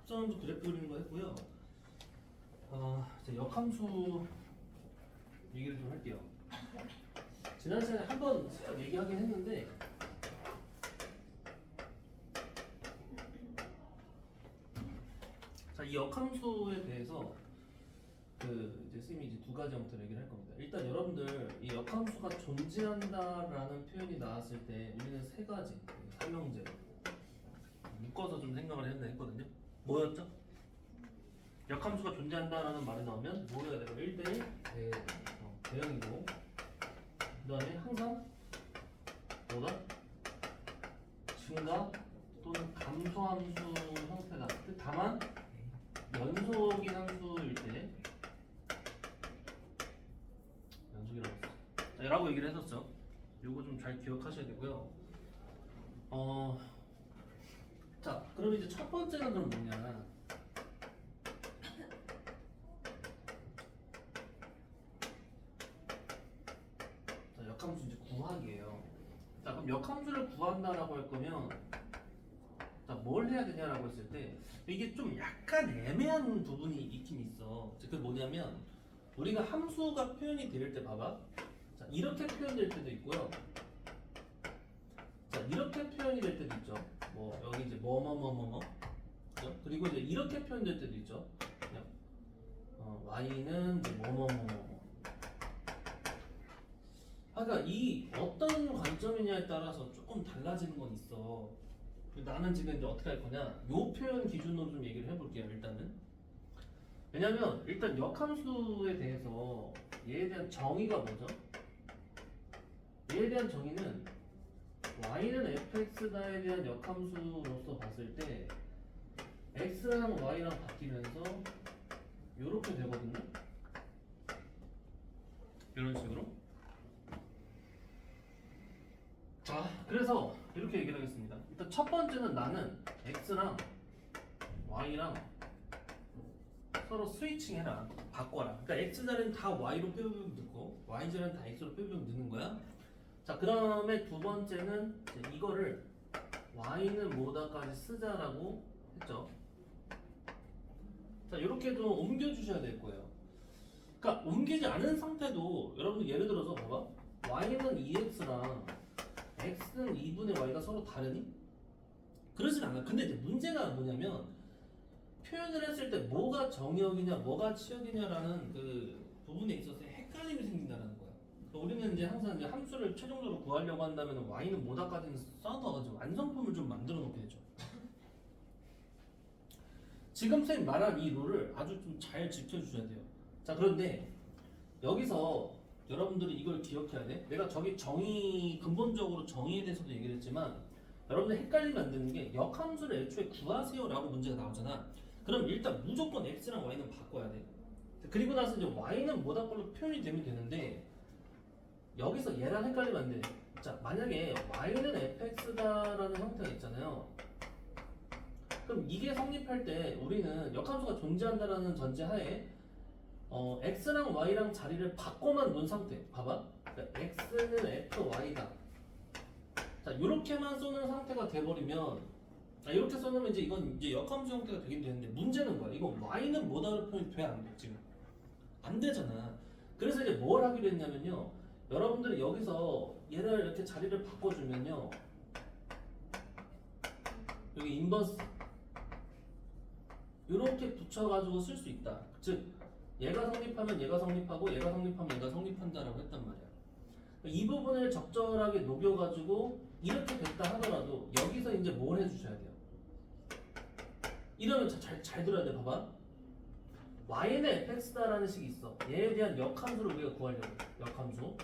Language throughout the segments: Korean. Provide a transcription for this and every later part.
합성함수 그래프 그리는 거 했고요. 이제 역함수 얘기를 좀 할게요. 지난 시간에 한번 살짝 얘기하긴 했는데 자, 이 역함수에 대해서 이제 쌤이 이제 두 가지 형태로 얘기를 할 겁니다. 일단 여러분들 이 역함수가 존재한다라는 표현이 나왔을 때 우리는 세 가지 삼형제 묶어서 좀 생각을 했거든요. 뭐였죠? 역함수가 존재한다라는 말이 나오면 뭐여야 되고 1대1 대형이고 그 다음에 항상 뭐다? 증가 또는 감소함수 형태다. 다만 연속인 함수일 때 연속이라고 했어. 라고 얘기를 했었죠. 요거 좀 잘 기억하셔야 되고요. 자, 그럼 이제 첫 번째는 그럼 뭐냐? 자, 역함수 이제 구하기예요. 자, 그럼 역함수를 구한다라고 할 거면 자, 뭘 해야 되냐라고 했을 때 이게 좀 약간 애매한 부분이 있긴 있어. 그게 뭐냐면 우리가 함수가 표현이 될 때 봐봐. 자, 이렇게 표현될 때도 있고요. 자, 이렇게 표현이 될 때도 있죠. 뭐 여기 이제 뭐뭐뭐뭐뭐 그리고 이제 이렇게 표현될 때도 있죠. 그냥 y는 이제 뭐뭐뭐뭐. 그러니까 이 어떤 관점이냐에 따라서 조금 달라지는 건 있어. 나는 지금 이제 어떻게 할 거냐? 요 표현 기준으로 좀 얘기를 해볼게요. 일단은. 왜냐면 일단 역함수에 대해서 얘에 대한 정의가 뭐죠? 얘에 대한 정의는 y는 fx다에 대한 역함수로서 봤을 때 x랑 y랑 바뀌면서 요렇게 되거든요. 이런 식으로. 자, 그래서 이렇게 얘기를 하겠습니다. 일단 첫 번째는 나는 x랑 y랑 서로 스위칭해라, 바꿔라. 그러니까 x 자리는 다 y로 뾰뾰 넣고 y 자리는 다 x로 뾰뾰 넣는 거야. 자, 그 다음에 두 번째는 이제 이거를 y는 뭐다까지 쓰자라고 했죠. 자, 이렇게 좀 옮겨주셔야 될 거예요. 그러니까 옮기지 않은 상태도 여러분들 예를 들어서 봐봐. y는 2x랑 x는 2분의 y가 서로 다르니? 그러진 않아. 근데 이제 문제가 뭐냐면 표현을 했을 때 뭐가 정의역이냐 뭐가 치역이냐라는 그 부분에 있어서 헷갈림이 생긴다는 거야. 그러니까 우리는 이제 항상 이제 함수를 최종적으로 구하려고 한다면 y는 뭐다까지는 써서 완성품을 좀 만들어 놓게 되죠. 지금 선생님 말한 이 룰을 아주 좀 잘 지켜주셔야 돼요. 자, 그런데 여기서 여러분들이 이걸 기억해야 돼. 내가 저기 근본적으로 정의에 대해서도 얘기를 했지만 여러분들 헷갈리면 안 되는 게 역함수를 애초에 구하세요라고 문제가 나오잖아. 그럼 일단 무조건 x랑 y는 바꿔야 돼. 그리고 나서 이제 y는 뭐다 걸로 표현이 되면 되는데 여기서 얘랑 헷갈리면 안 돼. 자, 만약에 y는 fx다라는 형태가 있잖아요. 그럼 이게 성립할 때 우리는 역함수가 존재한다라는 전제하에 x랑 y랑 자리를 바꿔만 놓은 상태. 봐봐. 그러니까 x는 fy다. 자, 이렇게만 쏘는 상태가 돼버리면 이렇게 써놓으면 이제 이건 이제 역함수 형태가 되긴 되는데 문제는 뭐야? 이거 y는 뭐다로 표현이 돼? 안 돼? 지금 안 되잖아. 그래서 이제 뭘 하기로 했냐면요. 여러분들이 여기서 얘를 이렇게 자리를 바꿔주면요. 여기 인버스 이렇게 붙여가지고 쓸 수 있다. 즉 얘가 성립하면 얘가 성립하고 얘가 성립하면 얘가 성립한다라고 했단 말이야. 이 부분을 적절하게 녹여가지고 이렇게 됐다 하더라도 여기서 이제 뭘 해주셔야 돼요. 이러면 잘 들어야 돼. 봐봐. y는 fx다라는 식이 있어. 얘에 대한 역함수를 우리가 구하려고 해. 역함수.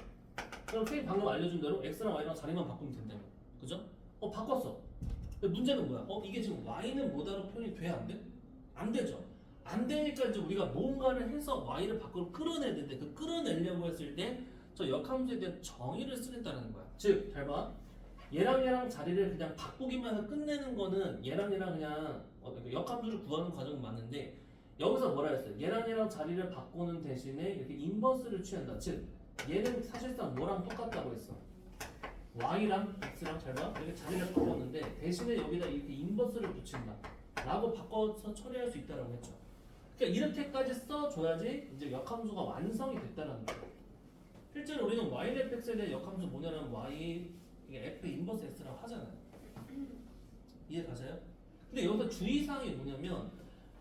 그럼 선생님 방금 알려준 대로 x랑 y랑 자리만 바꾸면 된다며. 그죠? 바꿨어. 근데 문제는 뭐야? 이게 지금 y는 뭐다로 표현이 돼? 안 돼? 안 되죠. 안 되니까 이제 우리가 뭔가를 해서 y를 밖으로 끌어내야 되는데 그 끌어내려고 했을 때 저 역함수에 대한 정의를 쓰겠다는 거야. 즉, 잘 봐. 얘랑 자리를 그냥 바꾸기만 해서 끝내는 거는 얘랑 그냥 역함수를 구하는 과정은 맞는데 여기서 뭐라 했어요? 얘랑 자리를 바꾸는 대신에 이렇게 인버스를 취한다. 즉, 얘는 사실상 뭐랑 똑같다고 했어? y랑 x랑 잘 봐. 이렇게 자리를 바꿨는데 대신에 여기다 이렇게 인버스를 붙인다. 라고 바꿔서 처리할 수 있다라고 했죠. 그러니까 이렇게까지 써줘야지 이제 역함수가 완성이 됐다라는 거예요. 실제로 우리는 yfx에 대한 역함수 뭐냐면 y 이게 f 인버스 x라고 하잖아요. 이해 가세요? 근데 여기서 주의사항이 뭐냐면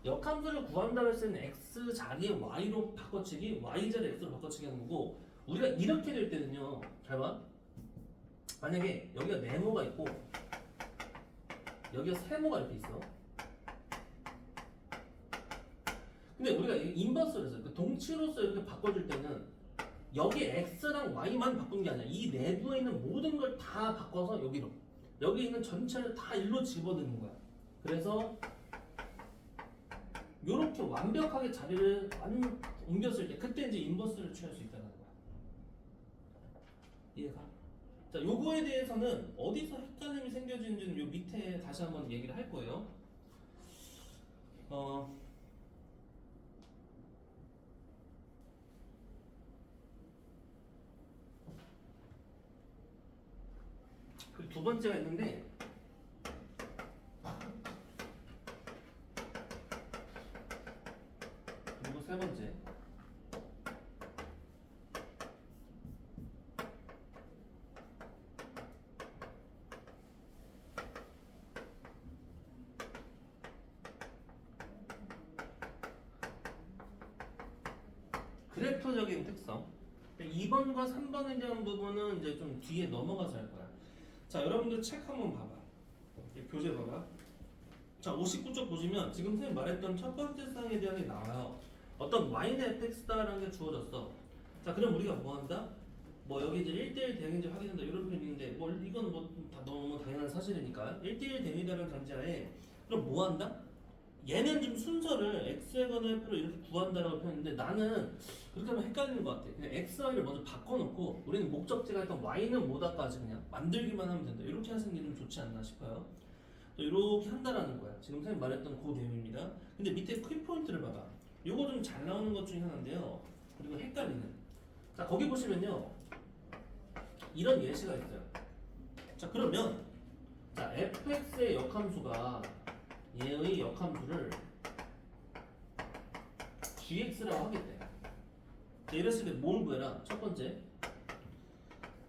역함수를 구한다고 했을 때는 x 자리에 y로 바꿔치기, y 자리에 x로 바꿔치기 하는 거고 우리가 이렇게 될 때는요. 잘 봐. 만약에 여기가 네모가 있고 여기가 세모가 이렇게 있어. 근데 우리가 인버스를 해서 동치로서 이렇게 바꿔줄 때는 여기 x랑 y만 바꾼 게 아니라 이 내부에 있는 모든 걸 다 바꿔서 여기로 여기 있는 전체를 다 일로 집어넣는 거야. 그래서 이렇게 완벽하게 자리를 옮겼을 때 그때 이제 인버스를 취할 수 있다는 거야. 이해가? 자, 요거에 대해서는 어디서 헷갈림이 생겨지는지는 요 밑에 다시 한번 얘기를 할 거예요. 그리고 두 번째가 있는데 그리고 세 번째 그래프적인 특성. 2번과 3번에 대한 부분은 이제 좀 뒤에 넘어가서 할 거야. 자, 여러분들 책 한번 봐봐. 이 교재 봐봐. 자, 59쪽 보시면 지금 선생님 말했던 첫 번째 사항에 대한 게 나와요. 어떤 y는 fx다라는 게 주어졌어. 자, 그럼 우리가 뭐 한다? 뭐 여기 이제 1대1 대응인지 확인한다 이런 표현인데 뭐 이건 뭐 다 너무 당연한 사실이니까 1대1 대응이라는 전제하에 그럼 뭐 한다? 얘는 좀 순서를 x에 관한 f로 이렇게 구한다라고 표현했는데 나는 그렇게 하면 헷갈리는 것 같아. 그냥 x, y를 먼저 바꿔놓고 우리는 목적지가 일단 y는 뭐다까지 그냥 만들기만 하면 된다. 이렇게 하시는 게 좀 좋지 않나 싶어요. 또 이렇게 한다라는 거야. 지금 선생님 말했던 그 내용입니다. 근데 밑에 키포인트를 봐봐. 요거 좀 잘 나오는 것 중에 하나인데요. 그리고 헷갈리는. 자, 거기 보시면요. 이런 예시가 있어요. 자, 그러면 자, fx의 역함수가 얘의 역함수를 gx라고 하겠대. 자, 이랬을 때 뭘 구해라? 첫 번째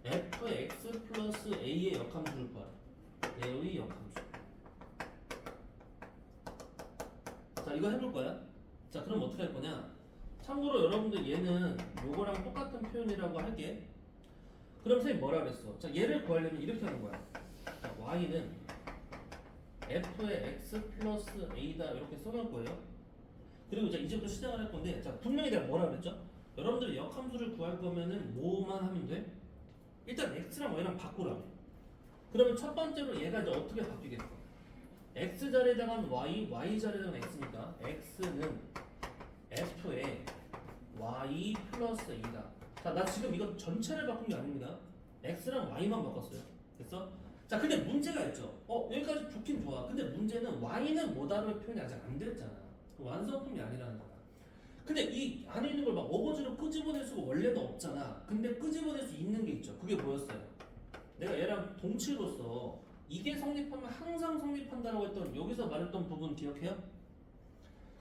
fx 플러스 a의 역함수를 구하라. 얘의 역함수. 자, 이거 해볼 거야. 자, 그럼 어떻게 할 거냐? 참고로 여러분들 얘는 요거랑 똑같은 표현이라고 할게. 그럼 선생님 뭐라 그랬어? 자, 얘를 구하려면 이렇게 하는 거야. 자, y는 f의 x 플러스 a다 이렇게 써놓을 거예요. 그리고 이제부터 시작을 할 건데, 자, 분명히 내가 뭐라 그랬죠? 여러분들이 역함수를 구할 거면은 뭐만 하면 돼? 일단 x랑 y랑 바꾸라. 그러면 첫 번째로 얘가 이제 어떻게 바뀌겠어? x 자리에다가 y, y 자리에다가 x니까 x는 f의 y 플러스 a다. 자, 나 지금 이거 전체를 바꾼 게 아닙니다. x랑 y만 바꿨어요. 됐어? 자, 근데 문제가 있죠. 여기까지 좋긴 좋아. 근데 문제는 y는 뭐다라는 표현이 아직 안 됐잖아. 완성품이 아니라는 거야. 근데 이 안에 있는 걸 막 어거지로 끄집어낼 수가 원래는 없잖아. 근데 끄집어낼 수 있는 게 있죠. 그게 뭐였어요? 내가 얘랑 동치로서 이게 성립하면 항상 성립한다라고 했던 여기서 말했던 부분 기억해요?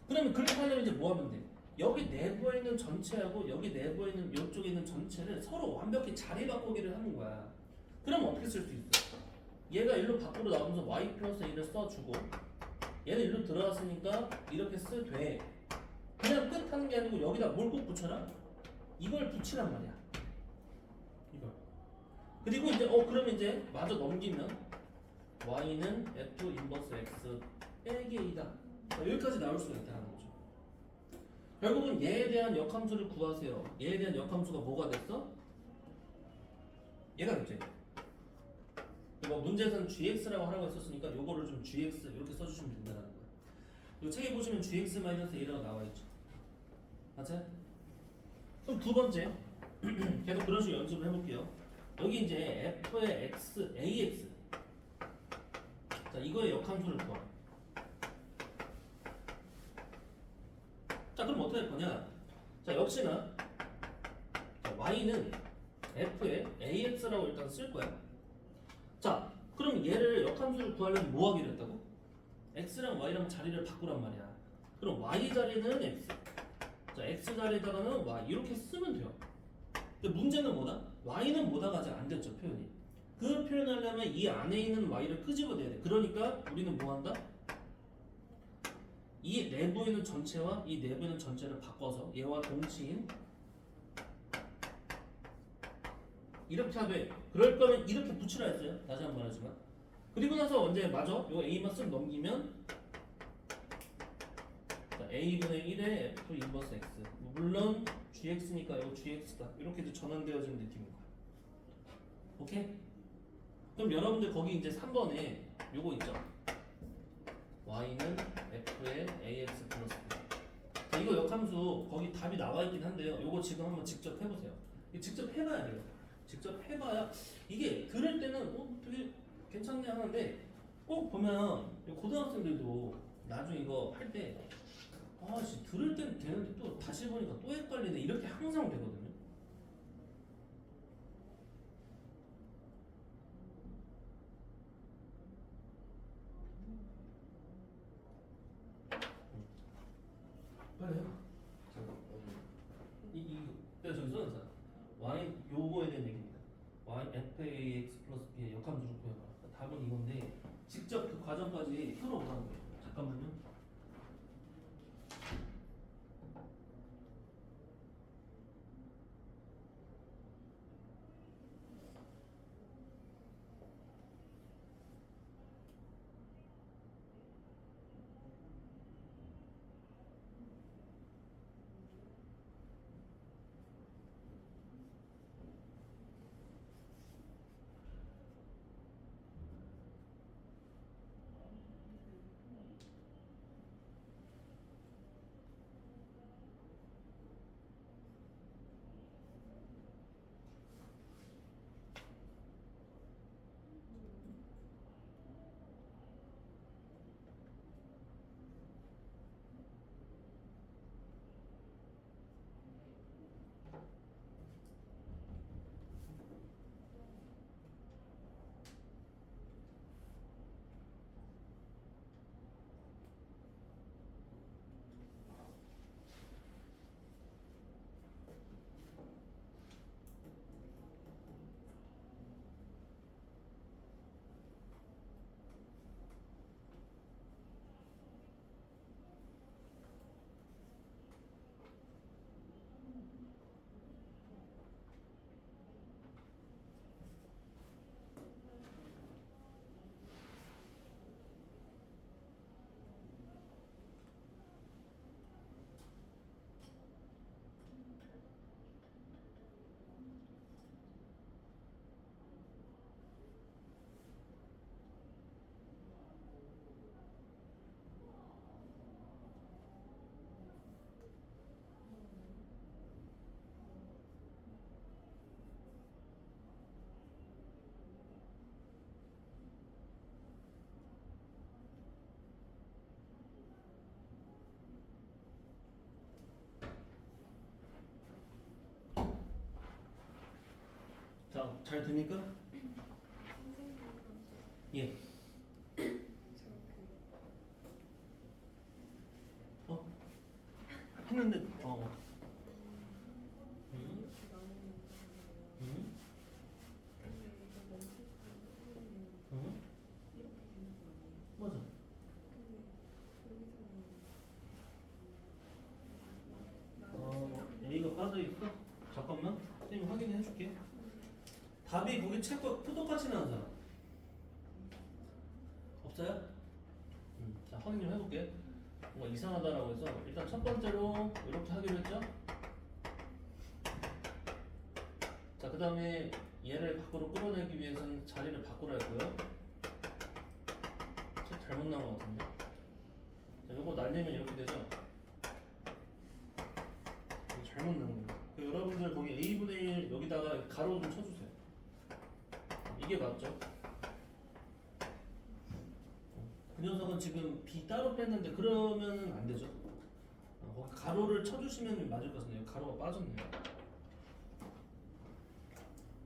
그러면 그렇게 하려면 이제 뭐 하면 돼? 여기 내부에 있는 전체하고 여기 내부에 있는 이쪽에 있는 전체를 서로 완벽히 자리 바꾸기를 하는 거야. 그럼 어떻게 쓸 수 있어? 얘가 일로 밖으로 나오면서 y 플러스 a를 써주고 얘는 일로 들어갔으니까 이렇게 쓰되 그냥 끝 하는 게 아니고 여기다 뭘 꼭 붙여라? 이걸 붙이란 말이야. 이걸. 그리고 이제 그러면 이제 마저 넘기면 y는 f 인버스 x 빼기 a다. 여기까지 나올 수가 있다는 거죠. 결국은 얘에 대한 역함수를 구하세요. 얘에 대한 역함수가 뭐가 됐어? 얘가 됐지. 뭐 문제에서는 gx라고 하라고 했었으니까 요거를 좀 gx 이렇게 써주시면 된다는 거예요. 이 책에 보시면 gx-a라고 나와 있죠. 맞아요? 그럼 두 번째 계속 그런 식으로 연습을 해볼게요. 여기 이제 f의 x, ax 자, 이거의 역함수를 구하. 자, 그럼 어떻게 할 거냐? 자, 역시나 자, y는 f의 ax라고 일단 쓸 거야. 자, 그럼 얘를 역함수를 구하려면 뭐 하기로 했다고? x랑 y랑 자리를 바꾸란 말이야. 그럼 y 자리는 x, 자 x 자리에다가는 y 이렇게 쓰면 돼요. 근데 문제는 뭐다? y는 뭐다가 아직 안 됐죠 표현이. 그 표현하려면 이 안에 있는 y를 끄집어내야 돼. 그러니까 우리는 뭐 한다? 이 내부에 있는 전체와 이 내부에 있는 전체를 바꿔서 얘와 동치인 이렇게 하되 그럴 거면 이렇게 붙이라 했어요. 다시 한 번 하지만 그리고 나서 언제 맞아? 요 a만 쓱 넘기면 자, a분의 1의 f 인버스 x 물론 gx니까 이거 gx다 이렇게 이제 전환되어지는 느낌인 거야. 오케이? 그럼 여러분들 거기 이제 3번에 요거 있죠? y는 f의 ax 플러스 b. 자, 이거 역함수 거기 답이 나와 있긴 한데요. 요거 지금 한번 직접 해보세요. 이거 직접 해봐야 돼요. 직접 해봐야 이게 들을 때는 되게 괜찮네 하는데 꼭 보면 고등학생들도 나중에 이거 할 때 아씨 들을 때는 되는데 또 다시 보니까 또 헷갈리네 이렇게 항상 되거든요. 빨리 해봐. 내가 저기 써놨잖아. y 요거에 대한 얘기입니다. y fax 플러스 b의 역함수를 구해봐라. 답은 이건데 직접 그 과정까지 풀어보라는 거예요. 잠깐만요. 자, 잘 됩니까? 예. 어? 했는데 음? 음? 음? 맞아. A가 빠져 있어? 잠깐만. 선생님 확인해 줄게. 답이 거기 책과 똑같이 나온 사람 없어요? 자, 확인 좀 해볼게. 뭔가 이상하다라고 해서 일단 첫 번째로 이렇게 하기로 했죠? 자, 그 다음에 얘를 밖으로 끌어내기 위해서는 자리를 바꾸라 했고요. 책 잘못 나온 것 같은데. 자, 요거 날리면 이렇게 되죠? 잘못 나온 거예요. 여러분들 거기 A분의 1 여기다가 가로 좀 쳐주세요. 이게 맞죠? 그 녀석은 지금 B 따로 뺐는데 그러면 안 되죠? 거기 가로를 쳐주시면 맞을 것 같은데 가로가 빠졌네요.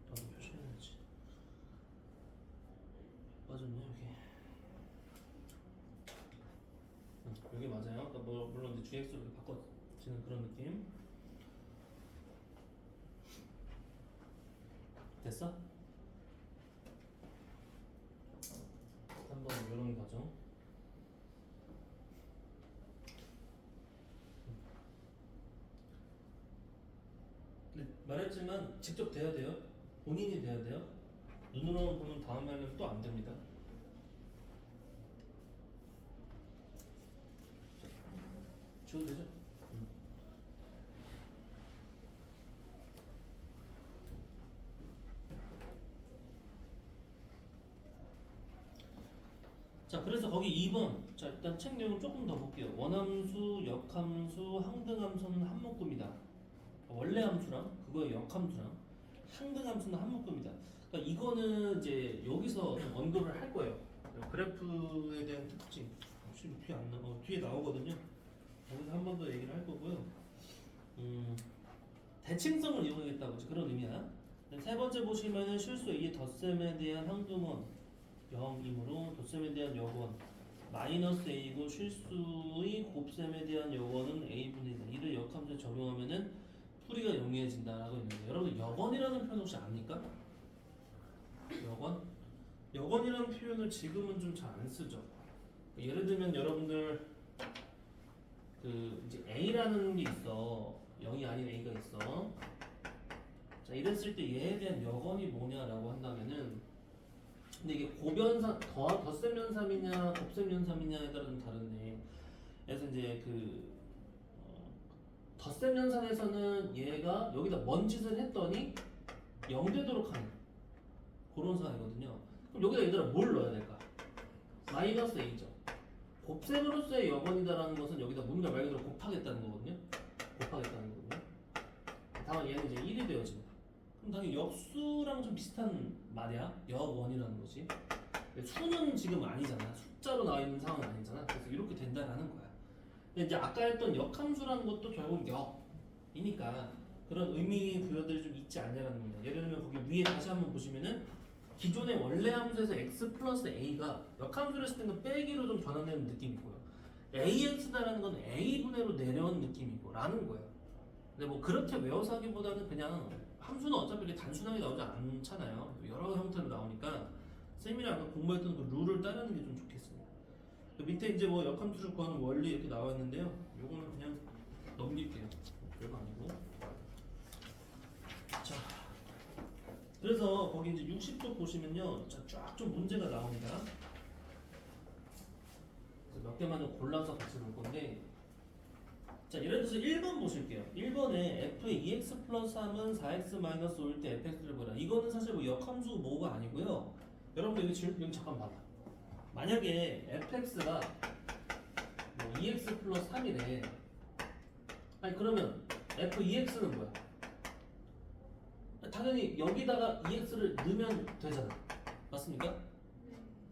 나도 표시해야지. 빠졌네 여기. 이게 맞아요. 그러니까 뭐 물론 이제 GX로 이렇게 바꿔지는 그런 느낌. 됐어? 한번 이런 과정. 근데 말했지만 직접 돼야 돼요. 본인이 돼야 돼요. 눈으로만 보면 다음에 하려면 또 안 됩니다. 지워도 되죠? 자, 그래서 거기 2번. 자, 일단 책 내용 조금 더 볼게요. 원함수, 역함수, 항등함수는 한 묶음이다. 원래 함수랑 그거의 역함수랑 항등함수는 한 묶음이다. 그러니까 이거는 이제 여기서 좀 언급을 할 거예요. 그래프에 대한 특징. 지금 뒤에 안 나와. 뒤에 나오거든요. 여기서 한 번 더 얘기를 할 거고요. 대칭성을 이용하겠다고 그런 의미야. 세 번째 보시면은 실수 A의 덧셈에 대한 항등원 0이므로 덧셈에 대한 여건 마이너스 A고 실수의 곱셈에 대한 여건은 A분의 1. 이를 역함수에 적용하면은 풀이가 용이해진다라고 있는데 여러분 여건이라는 표현 혹시 압니까? 여건? 여건이라는 표현을 지금은 좀 잘 안 쓰죠. 예를 들면 여러분들 그 이제 A라는 게 있어. 0이 아닌 A가 있어. 자, 이랬을 때 얘에 대한 여건이 뭐냐라고 한다면은 근데 이게 고변산 덧셈 연산이냐 곱셈 연산이냐에 따라 좀 다른데 그래서 이제 그 덧셈 연산에서는 얘가 여기다 뭔 짓을 했더니 0 되도록 하는 그런 상황이거든요. 그럼 여기다 얘들아 뭘 넣어야 될까? 마이너스 A죠. 곱셈으로서의 여건이다라는 것은 여기다 뭔가 말 그대로 곱하겠다는 거거든요. 곱하겠다는 거거든요. 다만 얘는 이제 1이 되어집니다. 그럼 당연히 역수랑 좀 비슷한 말이야. 역원이라는 거지. 수는 지금 아니잖아. 숫자로 나와 있는 상황은 아니잖아. 그래서 이렇게 된다라는 거야. 근데 이제 아까 했던 역함수라는 것도 결국 역이니까 그런 의미 부여들이 좀 있지 않냐라는 겁니다. 예를 들면 거기 위에 다시 한번 보시면은 기존의 원래 함수에서 x 플러스 a가 역함수를 했을 때는 빼기로 좀 전환되는 느낌이고요. ax다라는 건 a분의로 내려온 느낌이고 라는 거예요. 근데 뭐 그렇게 외워서 하기보다는 그냥 함수는 어차피 이렇게 단순하게 나오지 않잖아요. 여러 형태로 나오니까 쌤이랑 아까 공부했던 그 룰을 따르는 게 좀 좋겠습니다. 밑에 이제 뭐 역함수를 구하는 원리 이렇게 나와 있는데요. 요거는 그냥 넘길게요. 별거 아니고. 자, 그래서 거기 이제 60쪽 보시면요, 쫙 좀 문제가 나옵니다. 그래서 몇 개만은 골라서 같이 볼 건데, 자, 예를 들어서 1번 보실게요. 1번에 f의 2x 플러스 3은 4x 마이너스 5일 때 fx를 보라. 이거는 사실 뭐 역함수 뭐가 아니고요. 여러분들 여기 잠깐 봐봐. 만약에 fx가 뭐 2x 플러스 3이래. 아니 그러면 f2x는 뭐야? 당연히 여기다가 2x를 넣으면 되잖아. 맞습니까?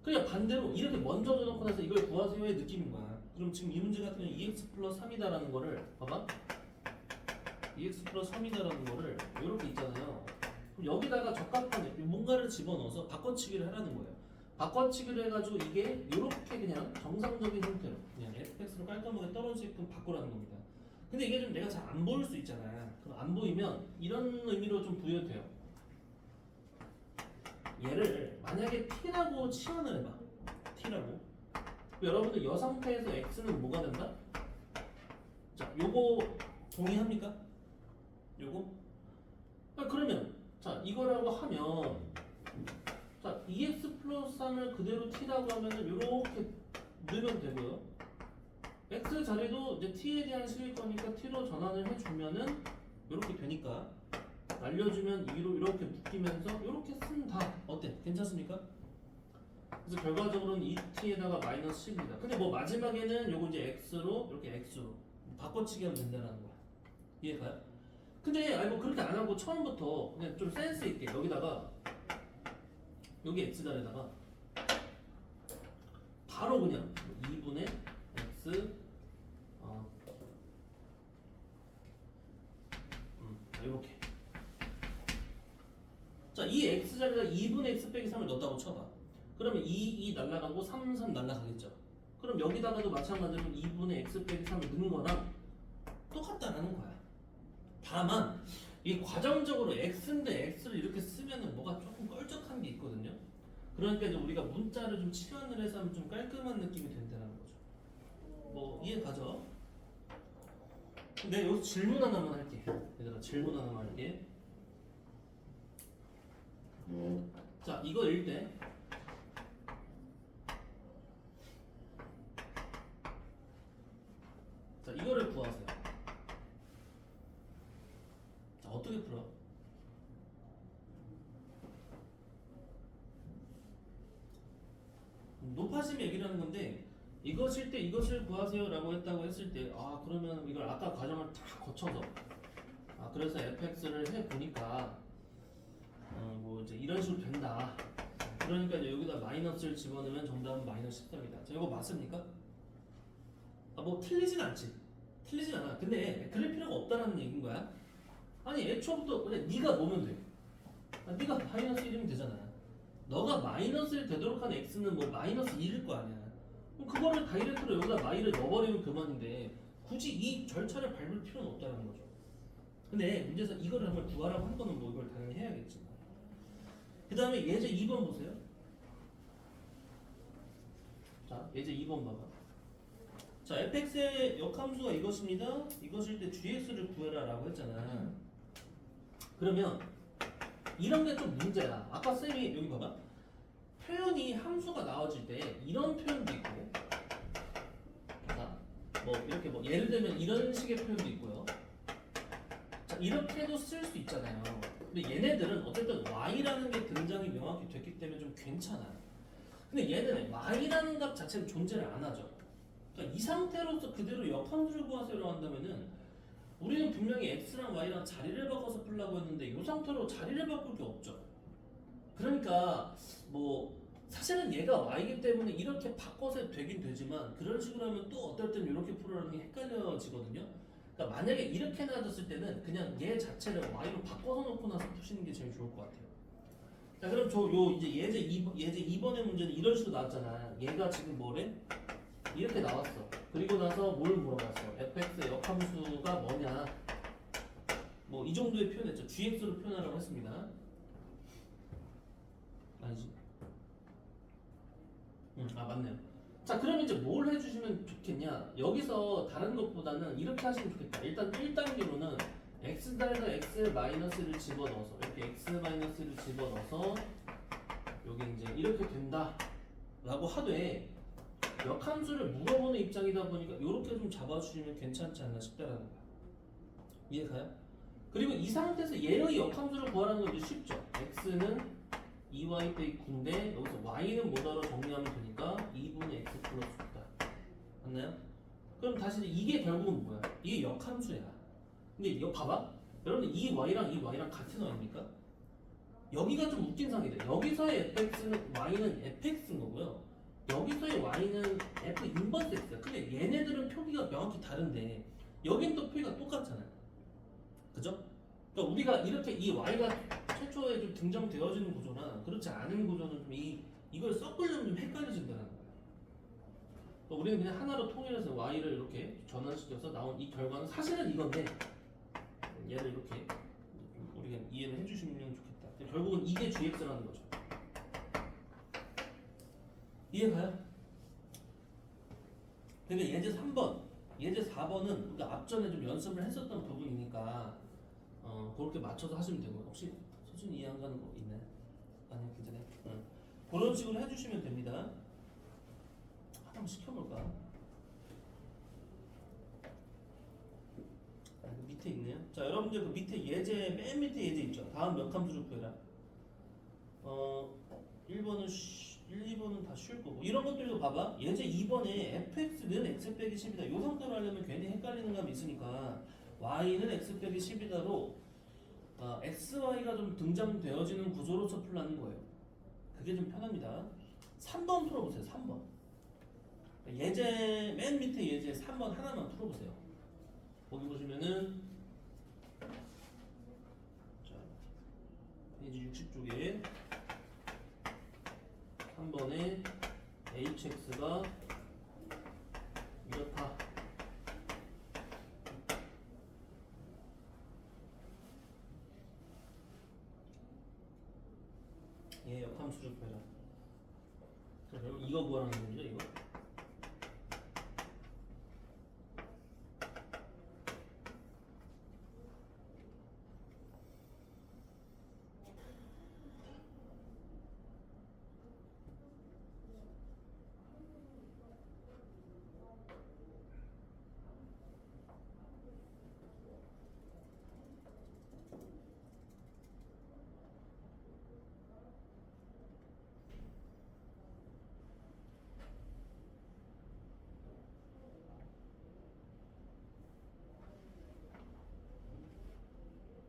그냥 반대로 이렇게 먼저 넣어놓고 나서 이걸 구하세요의 느낌인 거야. 그럼 지금 이 문제 같은 경우는 2x 플러스 3이다라는 거를 봐봐. 2x 플러스 3이다라는 거를 이렇게 있잖아요. 그럼 여기다가 적합한 뭔가를 집어넣어서 바꿔치기를 하라는 거예요. 바꿔치기를 해가지고 이게 이렇게 그냥 정상적인 형태로 그냥 fx로 깔끔하게 떨어지게끔 바꾸라는 겁니다. 근데 이게 좀 내가 잘 안 보일 수 있잖아. 그럼 안 보이면 이런 의미로 좀 부여돼요. 얘를 만약에 t라고 치환을 해봐. t라고. 여러분들 이 상태에서 x는 뭐가 된다? 자, 요거 동의합니까? 요거? 그러면 자 이거라고 하면 자 2x 플러스 3을 그대로 t라고 하면은 이렇게 넣으면 되고요. x 자리도 이제 t에 대한 식일 거니까 t로 전환을 해주면은 이렇게 되니까 날려주면 2로 이렇게 묶이면서 이렇게 쓴다. 어때? 괜찮습니까? 그래서 결과적으로는 2t에다가 마이너스 10입니다. 근데 뭐 마지막에는 요거 이제 x로 이렇게 x로 바꿔치기 하면 된다는 거야. 이해가요? 근데 아니 뭐 그렇게 안 하고 처음부터 그냥 좀 센스 있게 여기다가 여기 x 자리에다가 바로 그냥 2분의 x 이렇게 자, 이 x 자리에다 2분의 x 빼기 3을 넣었다고 쳐봐. 그러면 2 날라가고 3 날라가겠죠. 그럼 여기다가도 마찬가지로 2분의 x 빼기 3을 넣는 거랑 똑같다라는 거야. 다만 이 과정적으로 x인데 x를 이렇게 쓰면은 뭐가 조금 껄쩍한 게 있거든요. 그러니까 이제 우리가 문자를 좀 치환을 해서 하면 좀 깔끔한 느낌이 된다는 거죠. 뭐 이해 가죠? 내가 여기서 질문 하나만 할게. 얘들아 질문 하나만 할게. 자 이거 때 자 이거를 구하세요. 자 어떻게 풀어? 높아심 얘기를 하는 건데 이것일 때 이것을 구하세요 라고 했다고 했을 때 아 그러면 이걸 아까 과정을 다 거쳐서 아 그래서 fx를 해보니까 뭐 이제 이런 식으로 된다. 그러니까 이제 여기다 마이너스를 집어넣으면 정답은 마이너스 13이다. 자 이거 맞습니까? 아 뭐 틀리진 않지. 틀리진 않아. 근데 그럴 필요가 없다라는 얘기인 거야. 아니 애초부터 그냥 네가 놓으면 돼. 아, 네가 마이너스 1이면 되잖아. 너가 마이너스 1 되도록 한 x는 뭐 마이너스 1일 거 아니야. 그럼 그거를 다이렉트로 여기다 마이를 넣어버리면 그만인데 굳이 이 절차를 밟을 필요는 없다는 거죠. 근데 문제에서 이거를 한번 구하라고 한 거는 뭐 이걸 당연히 해야겠지. 그 다음에 예제 2번 보세요. 자 예제 2번 봐봐. 자 fx의 역함수가 이것입니다. 이것일 때 gx를 구해라 라고 했잖아. 그러면 이런 게 좀 문제야. 아까 쌤이 여기 봐봐. 표현이 함수가 나와질 때 이런 표현도 있고, 자, 뭐 이렇게 뭐 예를 들면 이런 식의 표현도 있고요. 자 이렇게도 쓸 수 있잖아요. 근데 얘네들은 어쨌든 y라는 게 등장이 명확히 됐기 때문에 좀 괜찮아. 근데 얘는 y라는 값 자체는 존재를 안 하죠. 그러니까 이 상태로서 그대로 역함수를 구하세요라고 한다면은 우리는 분명히 x랑 y랑 자리를 바꿔서 풀려고 했는데 이 상태로 자리를 바꿀 게 없죠. 그러니까 뭐 사실은 얘가 y이기 때문에 이렇게 바꿔서 되긴 되지만 그런 식으로 하면 또 어떨 때는 이렇게 풀어라는 게 헷갈려지거든요. 그러니까 만약에 이렇게 놔뒀을 때는 그냥 얘 자체를 y로 바꿔서 놓고 나서 푸시는 게 제일 좋을 것 같아요. 자 그럼 요 이제 예제 2번의 문제는 이런 식으로 나왔잖아. 얘가 지금 뭐래? 이렇게 나왔어. 그리고 나서 뭘 물어봤어? fx의 역함수가 뭐냐? 뭐 이 정도의 표현했죠. gx로 표현하라고 했습니다. 아니지? 아 맞네요. 자 그럼 이제 뭘 해주시면 좋겠냐? 여기서 다른 것보다는 이렇게 하시면 좋겠다. 일단 1단계로는 x에다 x 마이너스를 집어넣어서 이렇게 x 마이너스를 집어넣어서 여기 이제 이렇게 된다 라고 하되 역함수를 물어보는 입장이다 보니까 이렇게 좀 잡아주시면 괜찮지 않나 싶다라는 거야. 이해가요? 그리고 이 상태에서 얘의 역함수를 구하라는 건 이제 쉽죠. x는 2y 빼기 9인데 여기서 y는 뭐다로 정리하면 되니까 2분의 x 플러스 9다. 맞나요? 그럼 다시 이게 결국은 뭐야? 이게 역함수야. 근데 이거 봐봐. 여러분 이 y랑 같은 어입니까? 여기가 좀 웃긴 상이돼. 여기서의 fx는 y는 fx인 거고요. 여기서의 y는 f 인버스 x야. 근데 얘네들은 표기가 명확히 다른데 여긴 또 표기가 똑같잖아요. 그죠? 그러니까 우리가 이렇게 이 y가 최초에 좀 등장되어지는 구조나 그렇지 않은 구조는 좀 이걸 섞으려면 좀 헷갈려진다는 거예요. 그러니까 우리는 그냥 하나로 통일해서 y를 이렇게 전환시켜서 나온 이 결과는 사실은 이건데 얘를 이렇게 우리가 이해를 해주시면 좋겠다. 결국은 이게 gx라는 거죠. 이해가요? 그러니까 예제 3번, 예제 4번은 우리가 앞전에 좀 연습을 했었던 부분이니까 그렇게 맞춰서 하시면 되고요. 혹시 소준이 이해 안 가는 거 있나요? 아니요, 괜찮아요. 그런 식으로 해주시면 됩니다. 한번 시켜볼까? 그 밑에 있네요. 자, 여러분들 그 밑에 예제 맨 밑에 예제 있죠. 다음 역함수를 구해라. 1번은 1, 2번은 다 쉬울 거고 이런 것들도 봐봐. 예제 2번에 fx는 x 빼기 10이다. 요 상태로 하려면 괜히 헷갈리는 감이 있으니까 y는 x 빼기 10이다로 xy가 좀 등장되어지는 구조로서 풀라는 거예요. 그게 좀 편합니다. 3번 풀어보세요. 3번. 예제 맨 밑에 예제 3번 하나만 풀어보세요. 거기 보시면은 자 페이지 60쪽에 3번에 hx가 역함수를 구해라. 자, 그럼 이거 구하라는 거죠, 이거?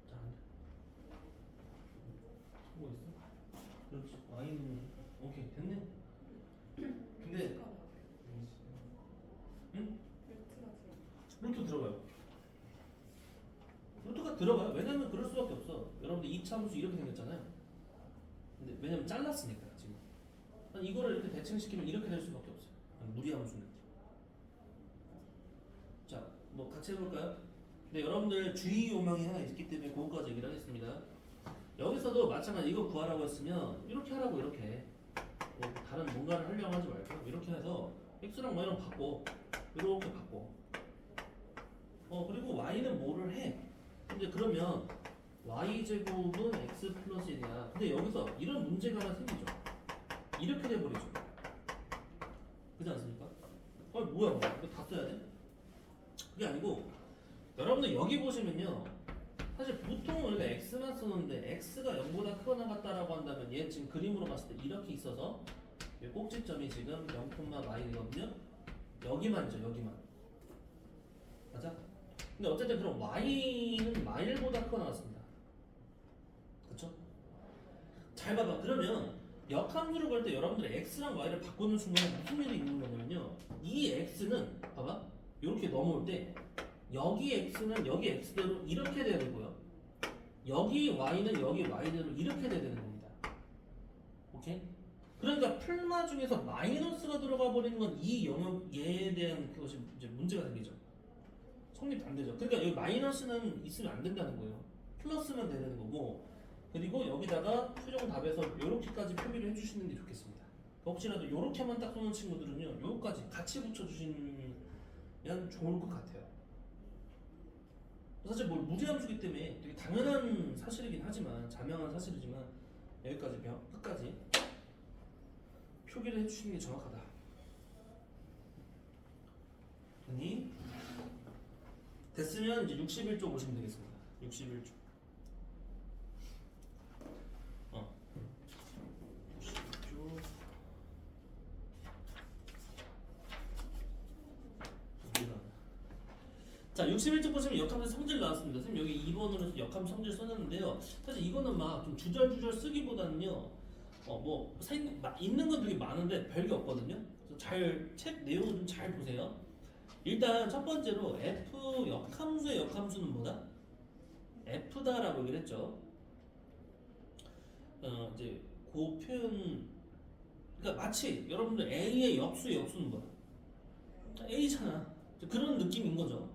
자, 뭐 있어? 그렇지. y는 오케이 됐네. 근데 응? 루트 들어가요. 루트가 들어가요. 왜냐면 그럴 수밖에 없어. 여러분들 이차함수 이렇게 생겼잖아요. 근데 왜냐면 잘랐으니까 지금. 아니, 이거를 이렇게 대칭시키면 이렇게 될 수밖에 없어요. 아니, 무리함수는. 자, 뭐 같이 해볼까요? 근데 여러분들 주의 요명이 하나 있기 때문에 그거까지 얘기를 하겠습니다. 여기서도 마찬가지 이거 구하라고 했으면 이렇게 하라고 이렇게. 뭐 다른 뭔가를 하려고 하지 말고 이렇게 해서 x랑 y랑 바꿔. 이렇게 바꿔. 그리고 y는 뭐를 해? 근데 그러면 y제곱은 x 플러스 1이야. 근데 여기서 이런 문제가 하나 생기죠. 이렇게 돼버리죠. 그렇지 않습니까? 뭐야 뭐 이거 다 써야 돼? 그게 아니고 여러분들 여기 보시면요, 사실 보통 우리가 x만 쓰는데 x가 0보다 크거나 같다라고 한다면 얘 지금 그림으로 봤을 때 이렇게 있어서 이 꼭지점이 지금 0,y거든요. 여기만이죠, 여기만. 맞아? 근데 어쨌든 그럼 y는 마일보다 크거나 같습니다. 그쵸? 잘 봐봐. 그러면 역함수를 볼 때 여러분들이 x랑 y를 바꾸는 순간에 무슨 일이 있는 거냐면요, 이 x는 봐봐, 이렇게 넘어올 때 여기 x는 여기 x대로 이렇게 돼야 되고요, 여기 y는 여기 y대로 이렇게 돼야 되는 겁니다. 오케이? 그러니까 풀마 중에서 마이너스가 들어가 버리는 건 이 영역에 대한 그것이 이제 문제가 생기죠. 성립 안 되죠. 그러니까 여기 마이너스는 있으면 안 된다는 거예요. 플러스만 되는 거고, 그리고 여기다가 최종 답에서 요렇게까지 표기를 해주시는 게 좋겠습니다. 혹시라도 요렇게만 딱 쏘는 친구들은요, 요거까지 같이 붙여주시면 좋을 것 같아요. 사실 뭘 무리함수기 때문에 되게 당연한 사실이긴 하지만, 자명한 사실이지만, 여기까지 끝까지 표기를 해주시는 게 정확하다. 아니 됐으면 이제 61쪽 보시면 되겠습니다. 61쪽. 61쪽. 자, 61쪽 보시면 역함수 성질 나왔습니다. 선생님 여기 2번으로 역함수 성질 써놨는데요. 사실 이거는 막 좀 주절주절 쓰기보다는요, 있는 건 되게 많은데 별게 없거든요. 그래서 책 내용을 좀 잘 보세요. 일단 첫 번째로 f 역함수의 역함수는 뭐다? f다라고 얘기를 했죠. 이제 그 표현, 그러니까 마치 여러분들 a의 역수의 역수는 뭐야? a잖아. 그런 느낌인 거죠.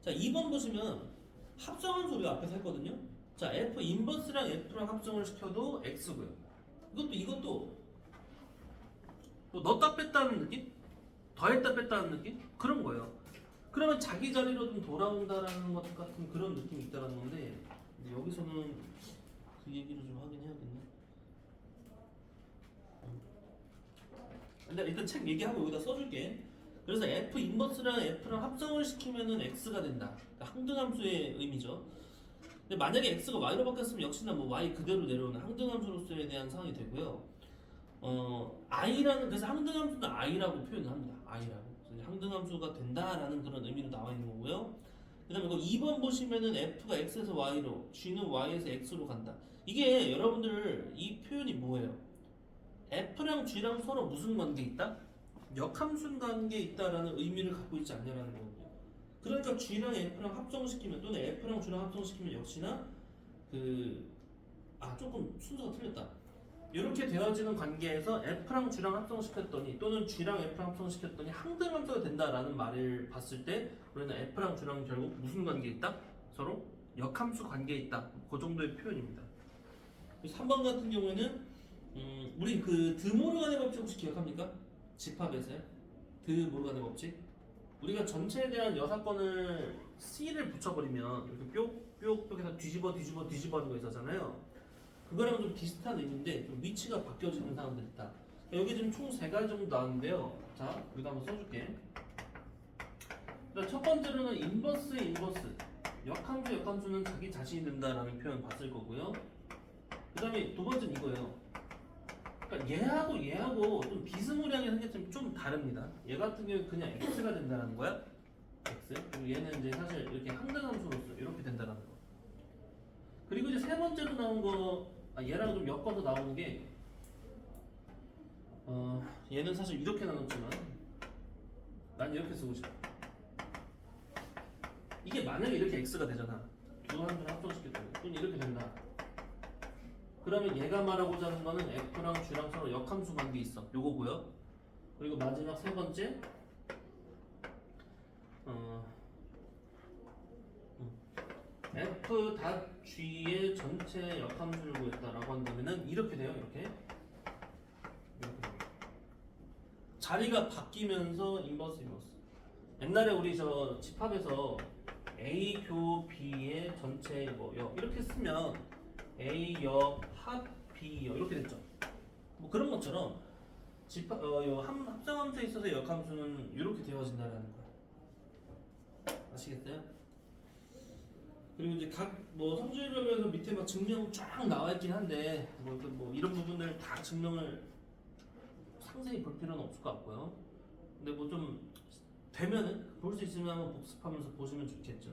자, 2번 보시면 합성함수 우리가 앞에서 했거든요. 자, f 인버스랑 f랑 합성을 시켜도 x고요. 이것도 뭐 넣었다 뺐다는 느낌? 더했다 뺐다는 느낌? 그런 거예요. 그러면 자기 자리로 좀 돌아온다라는 것 같은 그런 느낌이 있다는 건데, 근데 여기서는 그 얘기를 좀 하긴 해야겠네. 근데 일단 책 얘기하고 여기다 써줄게. 그래서 f 인버스랑 f랑 합성을 시키면은 x가 된다. 그러니까 항등함수의 의미죠. 근데 만약에 x가 y로 바뀌었으면 역시나 뭐 y 그대로 내려오는 항등함수로서에 대한 상황이 되고요. i라는, 그래서 항등함수는 i라고 표현을 합니다. i라고. 그래서 항등함수가 된다라는 그런 의미로 나와 있는 거고요. 그다음에 이거 2번 보시면은 f가 x에서 y로, g는 y에서 x로 간다. 이게 여러분들 이 표현이 뭐예요? f랑 g랑 서로 무슨 관계 있다? 역함수 관계 있다라는 의미를 갖고 있지 않냐라는 거거든요. 그러니까 g랑 f랑 합성시키면, 또는 f랑 g랑 합성시키면 역시나 조금 순서가 틀렸다. 이렇게 되어지는 관계에서 f랑 g랑 합성시켰더니, 또는 g랑 f랑 합성시켰더니 항등함수가 된다라는 말을 봤을 때 우리는 f랑 g랑 결국 무슨 관계에 있다? 서로 역함수 관계에 있다. 그 정도의 표현입니다. 3번 같은 경우에는 우리 그 드모르간의 법칙 혹시 기억합니까? 집합에서요? 드모르간의 법칙? 우리가 전체에 대한 여사건을 C를 붙여버리면 이렇게 뿅뿅뿅 해서 뒤집어 하는 거 있었잖아요. 그거랑 좀 비슷한 의미인데 좀 위치가 바뀌어지는 상황들이 있다. 여기 지금 총 3가지 정도 나왔는데요. 자, 우리가 한번 써줄게. 그러니까 첫 번째로는 인버스. 역함수는 자기 자신이 된다라는 표현 봤을 거고요. 그 다음에 두 번째는 이거예요. 그러니까 얘하고 좀 비스무리하게 생겼지만 좀 다릅니다. 얘 같은 경우는 그냥 x가 된다는 거야. x. 그리고 얘는 이제 사실 이렇게 항등함수로서 이렇게 된다는 거. 그리고 이제 세 번째로 나온 거, 얘랑 좀 엮어서 나오는 게, 얘는 사실 이렇게 나눴지만 난 이렇게 쓰고 싶어. 이게 만약에 이렇게 x가 되잖아. 두 함수를 합성시켜도 그럼 이렇게 된다. 그러면 얘가 말하고자 하는 거는 f랑 g랑 서로 역함수 관계 있어. 요거고요. 그리고 마지막 세 번째, f.g의 전체 역함수를 구했다라고 한다면은 이렇게 돼요. 이렇게. 자리가 바뀌면서 인버스. 옛날에 우리 저 집합에서 A 교 B의 전체 역 이렇게 쓰면 A 역 합 B 역 이렇게 됐죠. 뭐 그런 것처럼 합성함수에 있어서 역함수는 이렇게 되어진다는 거야. 아시겠어요? 그리고 이제 각 뭐 성질별에서 밑에 막 증명 쫙 나와 있긴 한데 뭐 이런 부분을 다 증명을 상세히 볼 필요는 없을 것 같고요. 근데 뭐 좀 되면은 볼 수 있으면 한번 복습하면서 보시면 좋겠죠.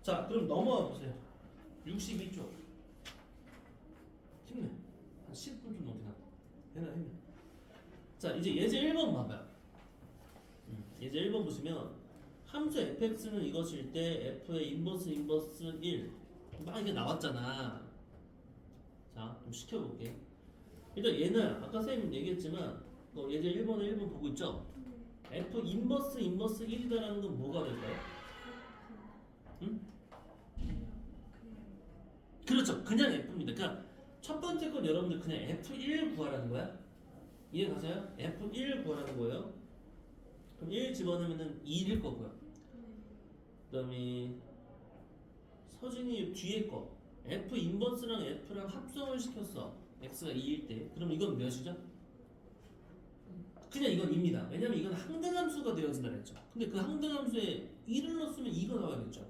자, 그럼 넘어가 보세요. 62쪽. 힘내. 한 10분 좀 넘게 나. 힘내. 자, 이제 예제 1번 봐봐요. 예제 1번 보시면 함수 fx는 이것일 때 f의 인버스 1. 막 이게 나왔잖아. 자, 좀 시켜볼게. 일단 얘는 아까 선생님 얘기했지만 예제 1번에 1번 보고 있죠? f 인버스 1이다라는 건 뭐가 될까요? 응? 그렇죠. 그냥 f입니다. 그러니까 첫 번째 건 여러분들 그냥 f1 구하라는 거야. 이해 가세요? f1 구하라는 거예요. 그럼 1 집어넣으면 2일 거고요. 그 다음에 서진이 뒤에 거 f 인버스랑 f랑 합성을 시켰어. x가 2일 때. 그럼 이건 몇이죠? 그냥 이건 2입니다. 왜냐면 이건 항등함수가 되어진다 그랬죠. 근데 그 항등함수에 1을 넣었으면 2가 나와야겠죠.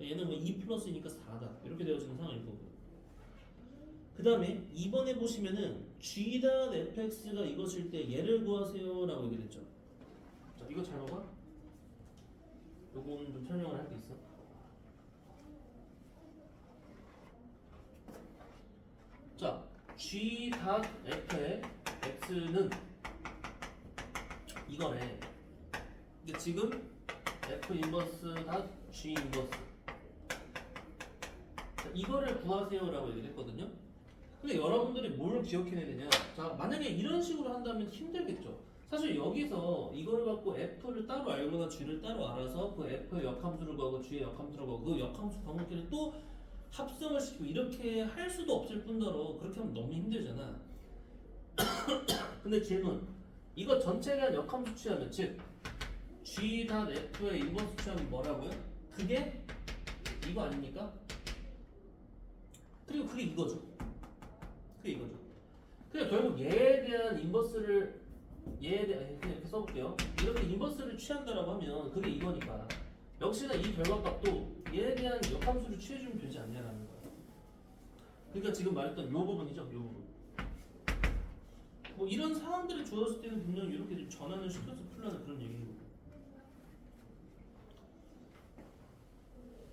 얘는 뭐 2 플러스니까 4다. 이렇게 되어지는 상황일 거고요. 그 다음에 2번에 보시면은 g.fx가 이것일 때 얘를 구하세요 라고 얘기를 했죠. 자, 이거 잘 봐봐. 요거는 좀 설명을 할 게 있어. 자, g.f의 x는 이거네. 근데 지금 f 인버스 g 인버스 이거를 구하세요라고 얘기를 했거든요. 근데 여러분들이 뭘 기억해내야 되냐? 자, 만약에 이런 식으로 한다면 힘들겠죠. 사실 여기서 이걸 갖고 f를 따로 알거나 g를 따로 알아서 그 f의 역함수를 구하고 g의 역함수를 구하고 그 역함수 방법끼리 또 합성을 시키고 이렇게 할 수도 없을 뿐더러 그렇게 하면 너무 힘들잖아. 근데 질문, 이거 전체가 역함수 취하면 즉 g.f의 인버스 취하면 뭐라고요? 그게 이거 아닙니까? 그리고 그게 이거죠. 그러니까 결국 얘에 대한 인버스를 그냥 이렇게 써볼게요. 이렇게 인버스를 취한다라고 하면 그게 이거니까 역시나 이 결과값도 얘에 대한 역함수를 취해주면 되지 않냐라는 거예요. 그러니까 지금 말했던 이 부분이죠. 이 부분. 뭐 이런 상황들이 주어졌을 때는 분명히 이렇게 좀 전환을 시켜서 풀라는 그런 얘기고.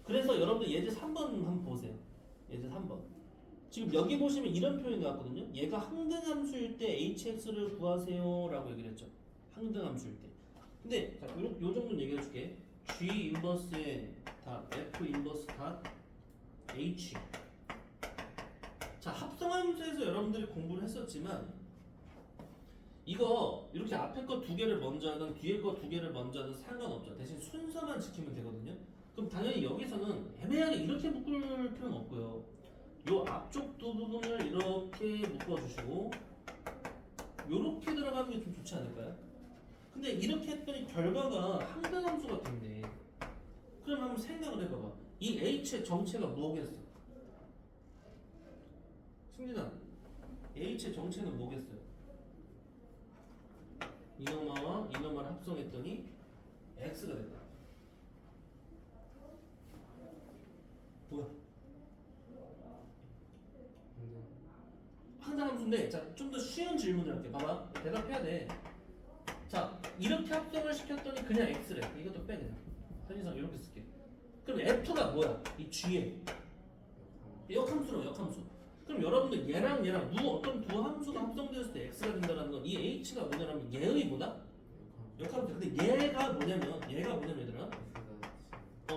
그래서 여러분들 예제 3번 한번 보세요. 예제 3번. 지금 여기 보시면 이런 표현이 나왔거든요. 얘가 항등함수일 때 hx를 구하세요 라고 얘기를 했죠. 항등함수일 때. 근데 자, 요 정도는 얘기해 줄게. g 인버스에 다 f 인버스 다 h. 자, 합성함수에서 여러분들이 공부를 했었지만 이거 이렇게 앞에 거 2개를 먼저 하든 뒤에 거 2개를 먼저 하든 상관없죠. 대신 순서만 지키면 되거든요. 그럼 당연히 여기서는 애매하게 이렇게 묶을 필요는 없고요. 요 앞쪽 두 부분을 이렇게 묶어주시고 요렇게 들어가는 게 좀 좋지 않을까요? 근데 이렇게 했더니 결과가 항등함수가 됐네. 그럼 한번 생각을 해봐봐. 이 h의 정체가 뭐겠어? 승진아, h의 정체는 뭐겠어요? 이너마와 이너마를 합성했더니 x가 됐다. 뭐야? 항등함수인데, 자, 좀 더 쉬운 질문을 할게. 봐봐, 대답해야 돼. 자, 이렇게 합성을 시켰더니 그냥 x래. 이것도 빼 그냥. 편의상 이렇게 쓸게. 그럼 f가 뭐야? 이 g에 역함수로 역함수. 그럼 여러분들 얘랑 얘랑 어떤 두 함수가 합성되었을 때 x가 된다는 건 이 h가 뭐냐면 얘의 뭐다? 역함수. 근데 얘가 뭐냐면 얘들아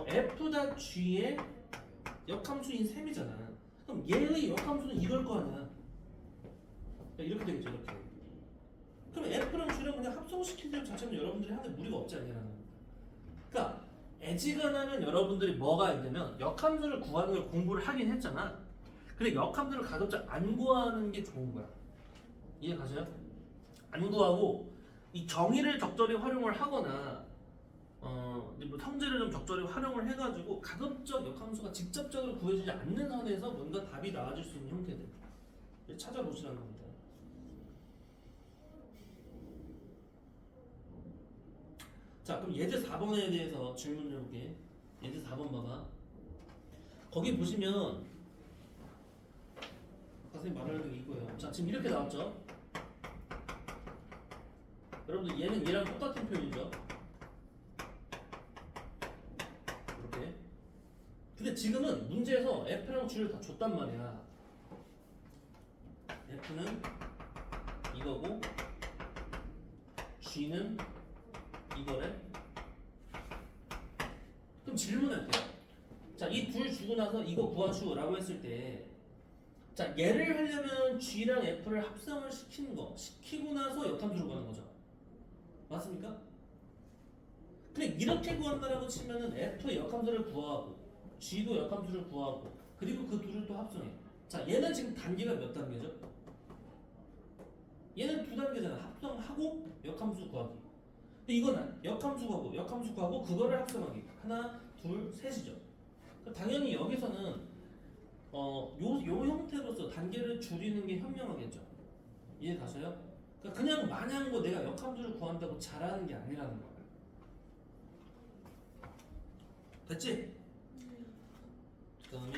f 다 g의 역함수인 셈이잖아. 그럼 얘의 역함수는 이걸 거 아니야. 이렇게 되겠죠, 이렇게. 그럼 f랑 g랑 그냥 합성시키는 자체는 여러분들이 하는 무리가 없지 않냐는 겁니다. 그러니까 애지간하면 여러분들이 뭐가 있냐면 역함수를 구하는 걸 공부를 하긴 했잖아. 근데 역함수를 가급적 안 구하는 게 좋은 거야. 이해 가세요? 안 구하고 이 정의를 적절히 활용을 하거나 이제 뭐 성질을 좀 적절히 활용을 해가지고 가급적 역함수가 직접적으로 구해지지 않는 선에서 뭔가 답이 나와질 수 있는 형태들 찾아보시라는 겁니다. 자, 그럼 예제 4번에 대해서 질문을 해볼게. 예제 4번 봐봐. 거기 보시면 선생님 말하는 게 이거예요. 자, 지금 이렇게 나왔죠? 여러분들 얘는 얘랑 똑같은 표현이죠? 이렇게. 근데 지금은 문제에서 F랑 G를 다 줬단 말이야. F는 이거고 G는 이거래. 그럼 질문할게요. 자, 이 둘 주고 나서 이거 구하시오라고 했을 때, 자, 얘를 하려면 G랑 F를 합성을 시키는 거, 시키고 나서 역함수를 구하는 거죠. 맞습니까? 근데 이렇게 구한다라고 치면은 F의 역함수를 구하고 G도 역함수를 구하고 그리고 그 둘을 또 합성해. 자, 얘는 지금 단계가 몇 단계죠? 얘는 두 단계잖아. 합성하고 역함수 구하기. 근데 이거는 역함수 구하고 그거를 합성하기. 하나, 둘, 셋이죠. 당연히 여기서는 요 형태로서 단계를 줄이는 게 현명하겠죠. 이해 가세요? 그냥 마냥 뭐 내가 역함수를 구한다고 잘하는 게 아니라는 거야. 됐지? 그다음에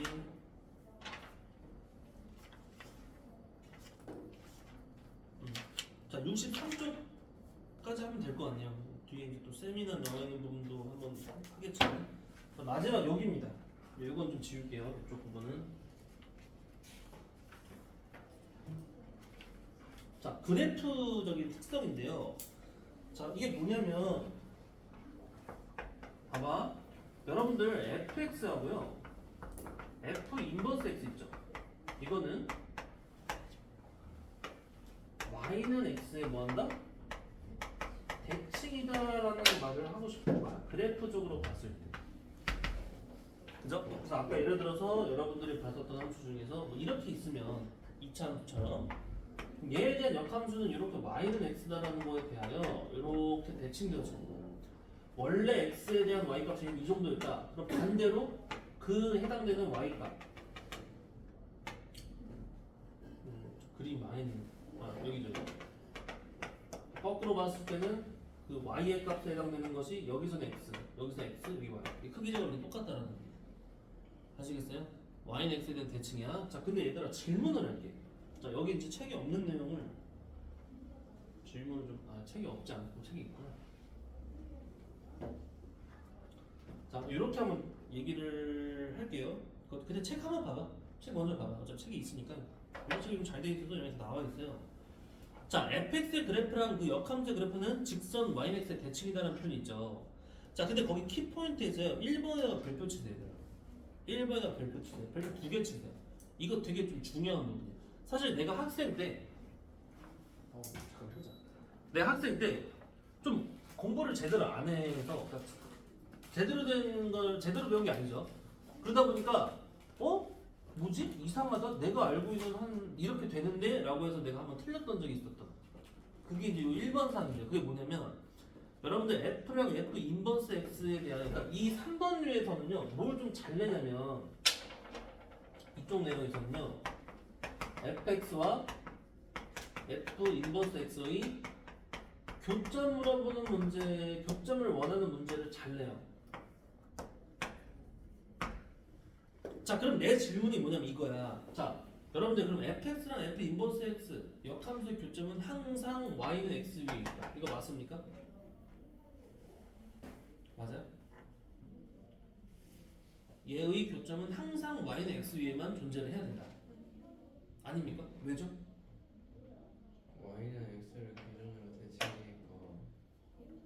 자, 63쪽까지 하면 될 거 아니에요. 뒤에 이제 또 세미나 나와 있는 부분도 한번 하겠지만 마지막 여기입니다. 이건 좀 지울게요. 이쪽 부분은. 자, 그래프적인 특성인데요. 자, 이게 뭐냐면 봐봐. 여러분들 fx하고요. f 인버스 x 있죠. 이거는 y는 x에 뭐한다? 대칭이다라는 말을 하고 싶은 거야. 그래프적으로 봤을 때. 그죠? 그래서 아까 예를 들어서 여러분들이 봤었던 함수 중에서 뭐 이렇게 있으면 2차 함수처럼 얘에 대한 역함수는 이렇게 y는 x다라는 거에 대하여 이렇게 대칭되어지는 거예요. 원래 x에 대한 y 값이 이 정도였다. 그럼 반대로 그 해당되는 y 값. 그림 많이 여기죠. 거꾸로 봤을 때는 그 y의 값에 해당되는 것이 여기서는 x, 여기서 x, 여기 y. 크기적으로 똑같다라는 거예요. 아시겠어요? y는 x에 대한 대칭이야. 자, 근데 얘들아 질문을 할게. 자, 여기 이제 책에 없는 내용을 질문을 좀 책이 없지 않고 책이 있구나. 자, 이렇게 한번 얘기를 할게요. 근데 책 한번 봐봐. 책 먼저 봐봐. 어차피 책이 있으니까. 이런 책이 좀 잘 돼 있어서 여기서 나와 있어요. 자, fx의 그래프랑 그 역함수의 그래프는 직선 yx의 대칭이다라는 표현이 있죠. 자, 근데 거기 키포인트에서요. 1번에다 별표 치세요. 1번에다 별표 치세요. 별표 2개 치세요. 이거 되게 좀 중요한 부분이에요. 사실 내가 학생 때 잠깐 해보자. 내가 학생 때 좀 공부를 제대로 안 해서 제대로 된 걸 제대로 배운 게 아니죠. 그러다 보니까 뭐지? 이상하다. 내가 알고 있는 한 이렇게 되는데? 라고 해서 내가 한번 틀렸던 적이 있었다. 그게 이제 요 1번 사항이죠. 그게 뭐냐면 여러분들 F랑 F 인버스 X에 대한 그러니까 이 3번류에서는요 뭘 좀 잘 내냐면 이쪽 내용에서는요 fx와 f 인버스 x의 교점 물어보는 문제, 교점을 원하는 문제를 잘 내요. 자, 그럼 내 질문이 뭐냐면 이거야. 자, 여러분들 그럼 fx랑 f 인버스 x 역함수의 교점은 항상 y는 x 위에 있다. 이거 맞습니까? 맞아요? 얘의 교점은 항상 y는 x 위에만 존재를 해야 된다. 아닙니까? 왜죠? y는 x를 기준으로 대칭하니까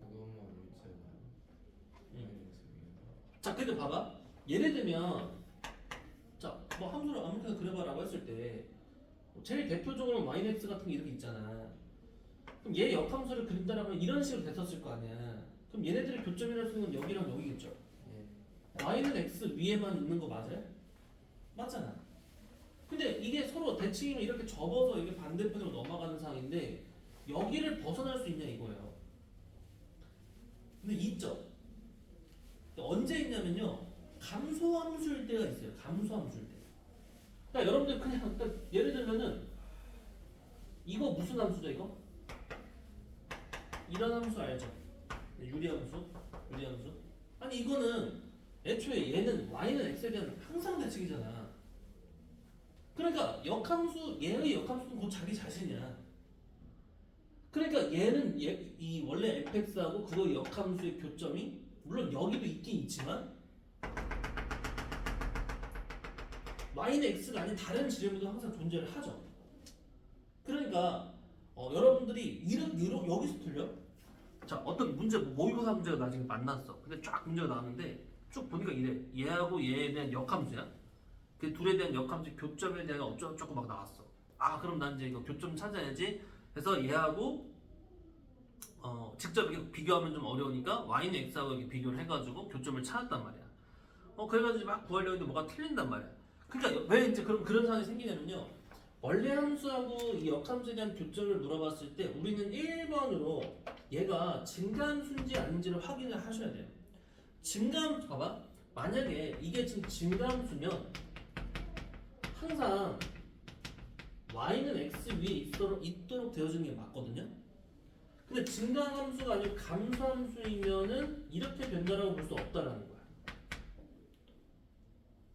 그것만 있잖아요. y는 x 위에. 자, 근데 봐봐. 예를 들면 자, 뭐 함수를 아무렇게나 그려봐라고 했을 때 제일 대표적으로 y는 x 같은 게 이렇게 있잖아. 그럼 얘 역함수를 그린다라면 이런 식으로 됐었을 거 아니야. 그럼 얘네들의 교점이라는 수는 여기랑 여기겠죠. 예. y는 x 위에만 있는 거 맞아요? 맞잖아. 근데 이게 서로 대칭이면 이렇게 접어서 이게 반대편으로 넘어가는 상황인데 여기를 벗어날 수 있냐 이거예요. 근데 있죠. 언제 있냐면요. 감소함수일 때가 있어요. 감소함수일 때. 그러니까 여러분들 그냥 그러니까 예를 들면은 이거 무슨 함수죠 이거? 이런 함수 알죠? 유리함수? 유리함수? 아니 이거는 애초에 얘는 y는 x에 대한 항상 대칭이잖아. 그러니까 역함수 얘의 역함수는 곧 자기 자신이야. 그러니까 얘는 이 원래 fx하고 그거 역함수의 교점이 물론 여기도 있긴 있지만 y는 x가 아닌 다른 지점에도 항상 존재를 하죠. 그러니까 여러분들이 여기서 틀려? 자 어떤 문제 모의고사 문제가 나중에 만났어. 근데 쫙 문제가 나왔는데 쭉 보니까 이래. 얘하고 얘에 대한 역함수야. 그 둘에 대한 역함수 교점에 대한 어쩌고저쩌고 막 나왔어. 아 그럼 난 이제 이거 교점 찾아야지. 그래서 얘하고 직접 이렇게 비교하면 좀 어려우니까 y는 x하고 이렇게 비교를 해가지고 교점을 찾았단 말이야. 그래가지고 막 구하려고 했는데 뭐가 틀린단 말이야. 그러니까 왜 이제 그런 상황이 생기냐면요. 원래 함수하고 이 역함수에 대한 교점을 물어봤을 때 우리는 1번으로 얘가 증가함수인지 아닌지를 확인을 하셔야 돼요. 증가함수 봐봐. 만약에 이게 지금 증가함수면 항상 y는 x 위에 있도록 되어진 게 맞거든요. 근데 증가함수가 아니고 감소함수이면은 이렇게 된다라고 볼 수 없다라는 거야.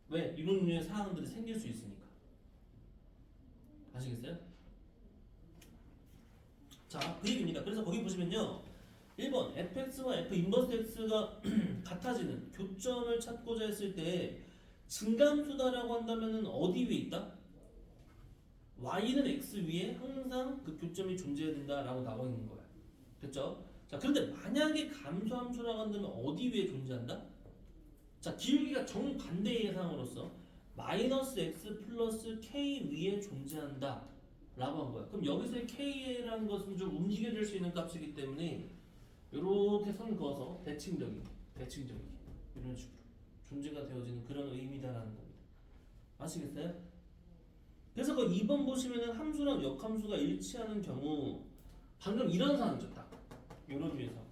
왜? 이런 류의 사항들이 생길 수 있으니까. 아시겠어요? 자, 그 얘기입니다. 그래서 거기 보시면요. 1번 fx와 f 인버스 x가 같아지는 교점을 찾고자 했을 때 증감수다라고 한다면은 어디 위에 있다? y는 x 위에 항상 그 교점이 존재해야 된다라고 나와 있는 거야. 됐죠? 자, 그런데 만약에 감소함수라고 한다면 어디 위에 존재한다? 자, 기울기가 정반대의 예상으로서 마이너스 x 플러스 k 위에 존재한다 라고 한 거야. 그럼 여기서의 k라는 것은 좀 움직여질 수 있는 값이기 때문에 이렇게 선 그어서 대칭적인 이런 식으로 존재가 되어지는 그런 의미다라는 겁니다. 아시겠어요? 그래서 그 2번 보시면은 함수랑 역함수가 일치하는 경우 방금 이런 상황이죠. 딱 이런 류에서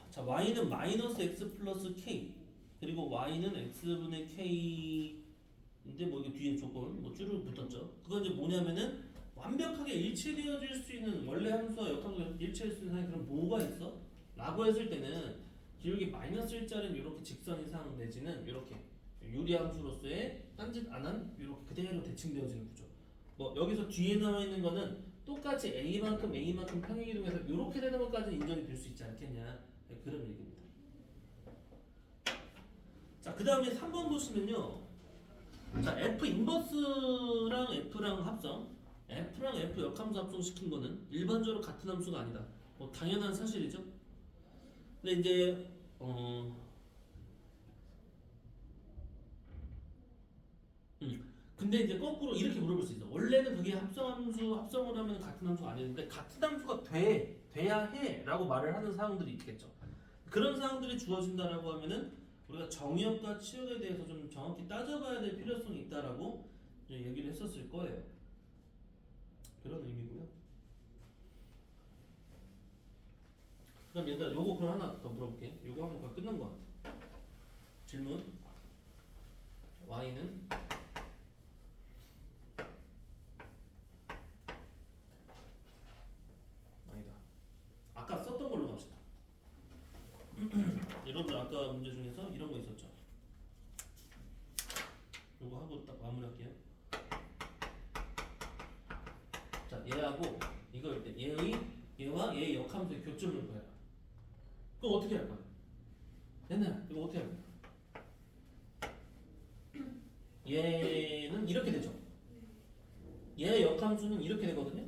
자 y는 마이너스 x 플러스 k 그리고 y는 x분의 k인데 뭐 이게 뒤에 조건 뭐 줄을 붙었죠. 그건 이제 뭐냐면은 완벽하게 일치되어질 수 있는 원래 함수와 역함수가 일치할 수 있는 상황이 그럼 뭐가 있어? 라고 했을 때는 기울기 마이너스 1짜리는 이렇게 직선 이상 내지는 이렇게 유리함수로서의 딴짓 안한 이렇게 그대로 대칭되어지는 구조. 뭐 여기서 뒤에 나와 있는 거는 똑같이 a만큼 평행이동해서 이렇게 되는 것까지 인정이 될 수 있지 않겠냐 그런 얘기입니다. 자, 그 다음에 3번 보시면요. 자, f 인버스랑 f랑 합성, f랑 f 역함수 합성시킨 거는 일반적으로 같은 함수가 아니다. 뭐 당연한 사실이죠. 근데 이제 근데 이제 거꾸로 이렇게 물어볼 수 있어. 원래는 그게 합성을 하면 같은 함수가 아니는데 같은 함수가 돼야 해라고 말을 하는 사항들이 있겠죠. 그런 사항들이 주어진다라고 하면은 우리가 정의역과 치역에 대해서 좀 정확히 따져봐야 될 필요성이 있다라고 이제 얘기를 했었을 거예요. 그런 의미고요. 그럼 얘들아 요거 그럼 하나 더 물어볼게. 요거 하면 거의 끝난 거 같아. 질문. y는 아니다. 아까 썼던 걸로 갑시다. 여러분들 아까 문제 중에서 이런 거 있었죠. 요거 하고 딱 마무리할게요. 자, 얘하고 이걸 때 얘와 얘의 역함수의 교점을 구해라. 그럼 어떻게 할 거야? 옛날 이거 어떻게 할 거야? 얘는 이렇게 되죠. 얘의 역함수는 이렇게 되거든요.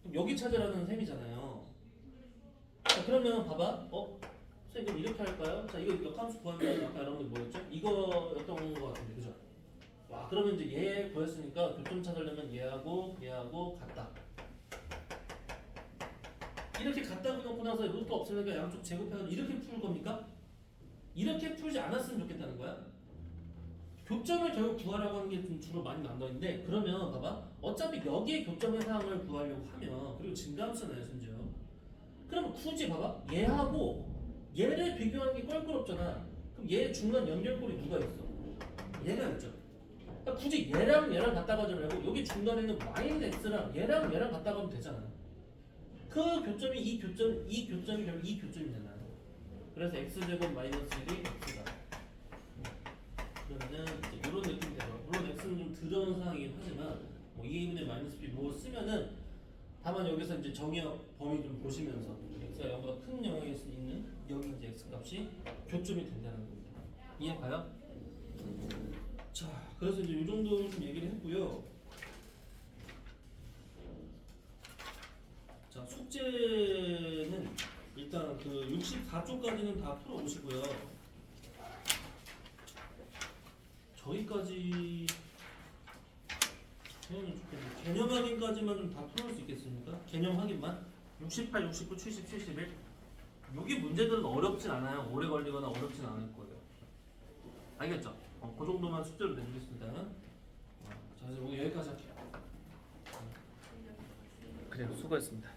그럼 여기 찾으라는 셈이잖아요. 자, 그러면 봐봐. 선생님 이렇게 할까요? 자, 이거 역함수 구하면 아까 여러분들 뭐였죠? 이거였던 거 같은데, 그죠? 와, 그러면 이제 얘 구했으니까 교점 찾으려면 얘하고 같다. 이렇게 갖다 놓고 나서 루트 없으니까 양쪽 제곱해가지고 이렇게 풀 겁니까? 이렇게 풀지 않았으면 좋겠다는 거야. 교점을 결국 구하라고 하는 게 좀 주로 많이 난다는데, 그러면 봐봐. 어차피 여기에 교점 해상을 구하려고 하면, 그리고 증가함수잖아요, 심지어. 그러면 굳이 봐봐. 얘하고 얘를 비교하는 게 껄끄럽잖아. 그럼 얘 중간 연결골이 누가 있어? 얘가 있죠. 그러니까 굳이 얘랑 갖다 가지 말고 여기 중간에는 y는 x랑 얘랑 갖다 가면 되잖아. 그 교점이 이 교점이 결국 이 교점이잖아. 그래서 x제곱 마이너스 1이 x다. 그러면은 이제 이런 느낌이 되죠. 물론 x는 좀 더러운 상황이긴 하지만 뭐 2a분의 마이너스 b 뭐 쓰면은 다만 여기서 이제 정의역 범위 좀 보시면서 x가 0보다 큰 영역일 수 있는 여기 이제 x 값이 교점이 된다는 겁니다. 이해 가요? 자, 그래서 이제 이 정도 좀 얘기를 했고요. 자, 숙제는 일단 그 64쪽까지는 다 풀어오시고요. 저기까지 해오면 좋겠네요. 개념 확인까지만 좀 다 풀어올 수 있겠습니까? 개념 확인만? 68, 69, 70, 71 여기 문제들은 어렵진 않아요. 오래 걸리거나 어렵진 않을 거예요. 알겠죠? 그 정도만 숙제로 내주겠습니다. 자, 이제 오늘 여기까지 할게요. 그래요. 수고했습니다.